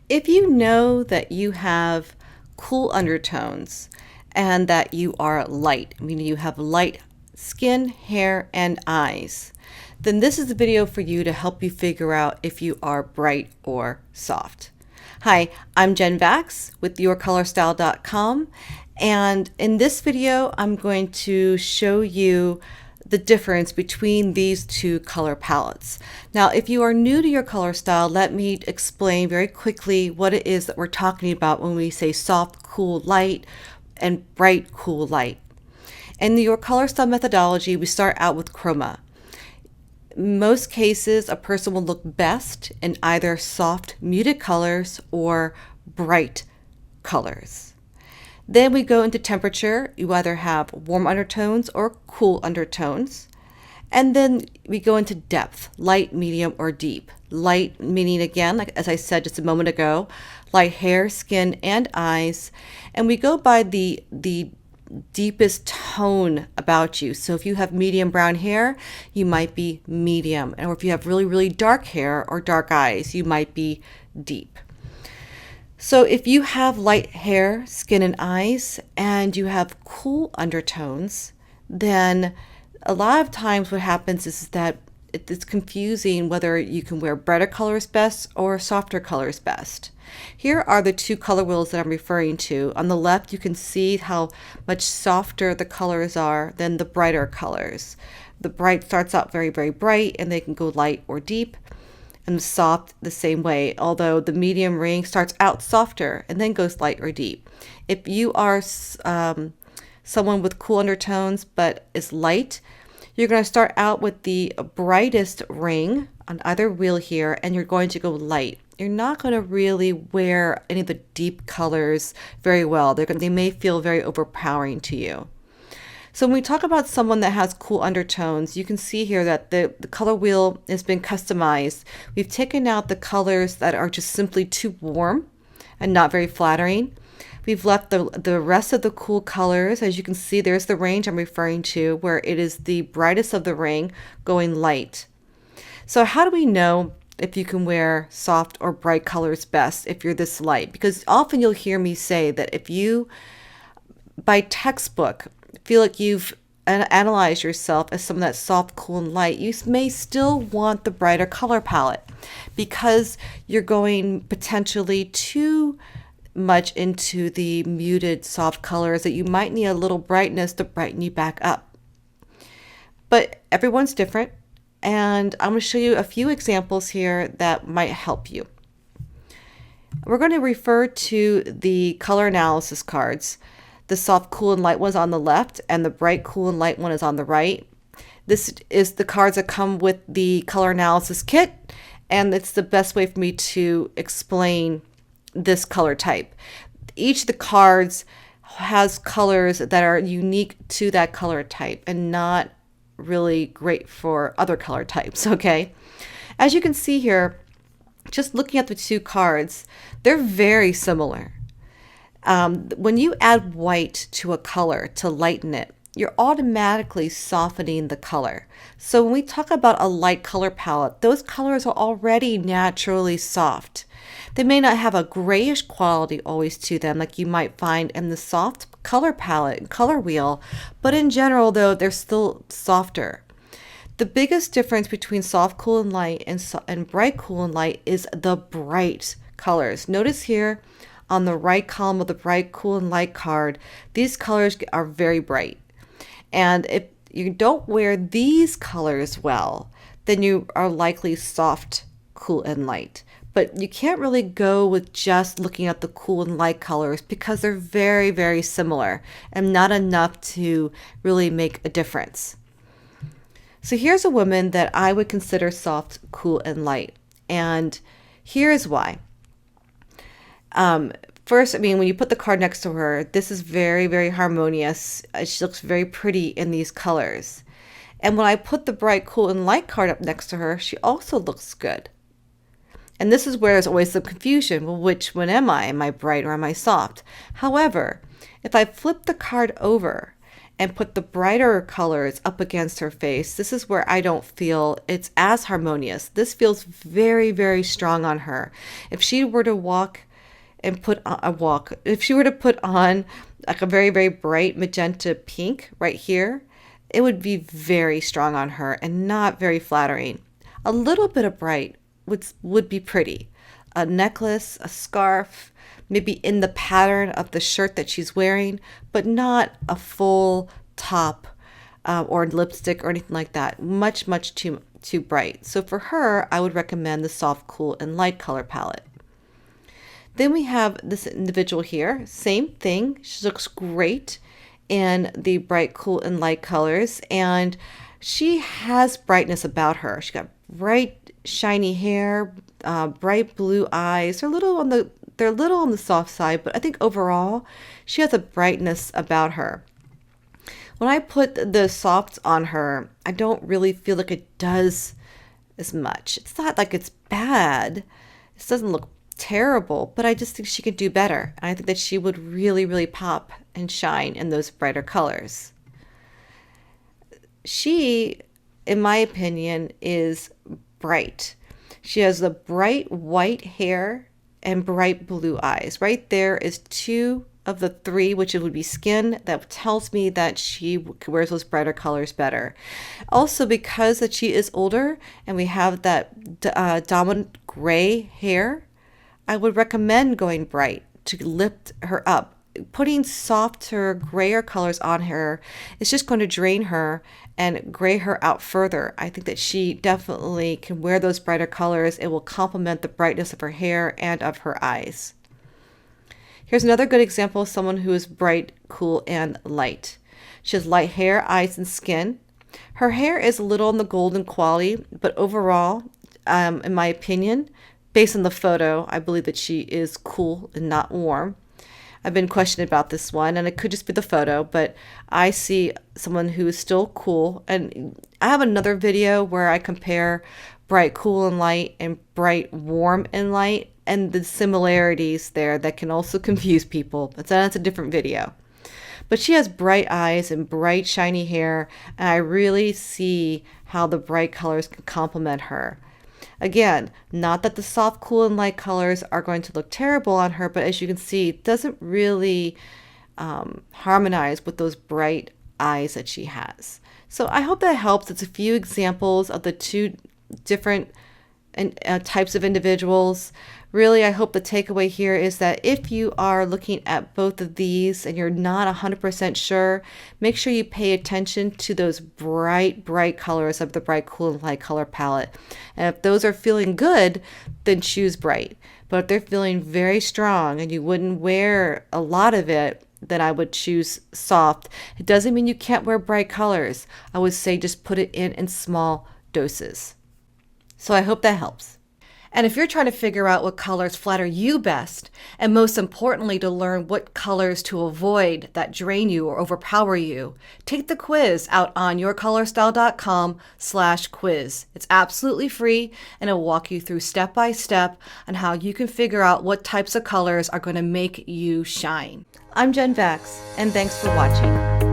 If you know that you have cool undertones and that you are light, meaning you have light skin, hair, and eyes, then this is the video for you to help you figure out if you are bright or soft. Hi, I'm Jen Vax with YourColorStyle.com, and in this video I'm going to show you the difference between these two color palettes. Now, if you are new to your color style, let me explain very quickly what it is that we're talking about when we say soft, cool, light, and bright, cool, light. In your color style methodology, we start out with chroma. In most cases, a person will look best in either soft, muted colors or bright colors. Then we go into temperature. You either have warm undertones or cool undertones. And then we go into depth, light, medium, or deep. Light meaning, again, like as I said just a moment ago, light hair, skin, and eyes. And we go by the deepest tone about you. So if you have medium brown hair, you might be medium. Or if you have really, really dark hair or dark eyes, you might be deep. So if you have light hair, skin, and eyes, and you have cool undertones, then a lot of times what happens is that it's confusing whether you can wear brighter colors best or softer colors best. Here are the two color wheels that I'm referring to. On the left, you can see how much softer the colors are than the brighter colors. The bright starts out very, very bright, and they can go light or deep. And the soft the same way, although the medium ring starts out softer and then goes light or deep. If you are someone with cool undertones but is light, you're going to start out with the brightest ring on either wheel here, and you're going to go light. You're not going to really wear any of the deep colors very well. They may feel very overpowering to you. So when we talk about someone that has cool undertones, you can see here that the color wheel has been customized. We've taken out the colors that are just simply too warm and not very flattering. We've left the rest of the cool colors. As you can see, there's the range I'm referring to, where it is the brightest of the ring going light. So how do we know if you can wear soft or bright colors best if you're this light? Because often you'll hear me say that if you, by textbook, feel like you've analyzed yourself as someone that's soft, cool, and light, you may still want the brighter color palette because you're going potentially too much into the muted soft colors that you might need a little brightness to brighten you back up. But everyone's different, and I'm going to show you a few examples here that might help you. We're going to refer to the color analysis cards. The soft, cool, and light one's on the left, and the bright, cool, and light one is on the right. This is the cards that come with the color analysis kit, and it's the best way for me to explain this color type. Each of the cards has colors that are unique to that color type and not really great for other color types, okay? As you can see here, just looking at the two cards, they're very similar. When you add white to a color to lighten it, you're automatically softening the color. So when we talk about a light color palette, those colors are already naturally soft. They may not have a grayish quality always to them like you might find in the soft color palette and color wheel, but in general though, they're still softer. The biggest difference between soft, cool, and light and bright, cool, and light is the bright colors. Notice here, on the right column of the bright, cool, and light card, these colors are very bright. And if you don't wear these colors well, then you are likely soft, cool, and light. But you can't really go with just looking at the cool and light colors because they're very, very similar and not enough to really make a difference. So here's a woman that I would consider soft, cool, and light. And here's why. First, when you put the card next to her, this is very, very harmonious. She looks very pretty in these colors. And when I put the bright, cool, and light card up next to her, she also looks good. And this is where there's always some confusion. Well, which one am I? Am I bright or am I soft? However, if I flip the card over and put the brighter colors up against her face, this is where I don't feel it's as harmonious. This feels very, very strong on her. If she were to if she were to put on like a very, very bright magenta pink right here, it would be very strong on her and not very flattering. A little bit of bright would be pretty. A necklace, a scarf, maybe in the pattern of the shirt that she's wearing, but not a full top or lipstick or anything like that. Much, much too bright. So for her, I would recommend the soft, cool, and light color palette. Then we have this individual here, same thing. She looks great in the bright, cool, and light colors, and she has brightness about her. She got bright, shiny hair, bright blue eyes. They're a little on the soft side, but I think overall she has a brightness about her. When I put the softs on her, I don't really feel like it does as much. It's not like it's bad. It doesn't look terrible, but I just think she could do better. And I think that she would really, really pop and shine in those brighter colors. She, in my opinion, is bright. She has the bright white hair and bright blue eyes. Right there is 2 of the 3, which would be skin. That tells me that she wears those brighter colors better. Also, because that she is older and we have that dominant gray hair, I would recommend going bright to lift her up. Putting softer, grayer colors on her is just going to drain her and gray her out further. I think that she definitely can wear those brighter colors. It will complement the brightness of her hair and of her eyes. Here's another good example of someone who is bright, cool, and light. She has light hair, eyes, and skin. Her hair is a little on the golden quality, but overall, in my opinion, based on the photo, I believe that she is cool and not warm. I've been questioned about this one, and it could just be the photo, but I see someone who is still cool. And I have another video where I compare bright, cool, and light and bright, warm, and light, and the similarities there that can also confuse people. But that's a different video. But she has bright eyes and bright, shiny hair, and I really see how the bright colors can complement her. Again, not that the soft, cool, and light colors are going to look terrible on her, but as you can see, it doesn't really harmonize with those bright eyes that she has. So I hope that helps. It's a few examples of the 2 different types of individuals. Really, I hope the takeaway here is that if you are looking at both of these and you're not 100% sure, make sure you pay attention to those bright, bright colors of the bright, cool, and light color palette. And if those are feeling good, then choose bright. But if they're feeling very strong and you wouldn't wear a lot of it, then I would choose soft. It doesn't mean you can't wear bright colors. I would say just put it in small doses. So I hope that helps. And if you're trying to figure out what colors flatter you best, and most importantly to learn what colors to avoid that drain you or overpower you, take the quiz out on yourcolorstyle.com/quiz. It's absolutely free, and it'll walk you through step by step on how you can figure out what types of colors are going to make you shine. I'm Jen Vax, and thanks for watching.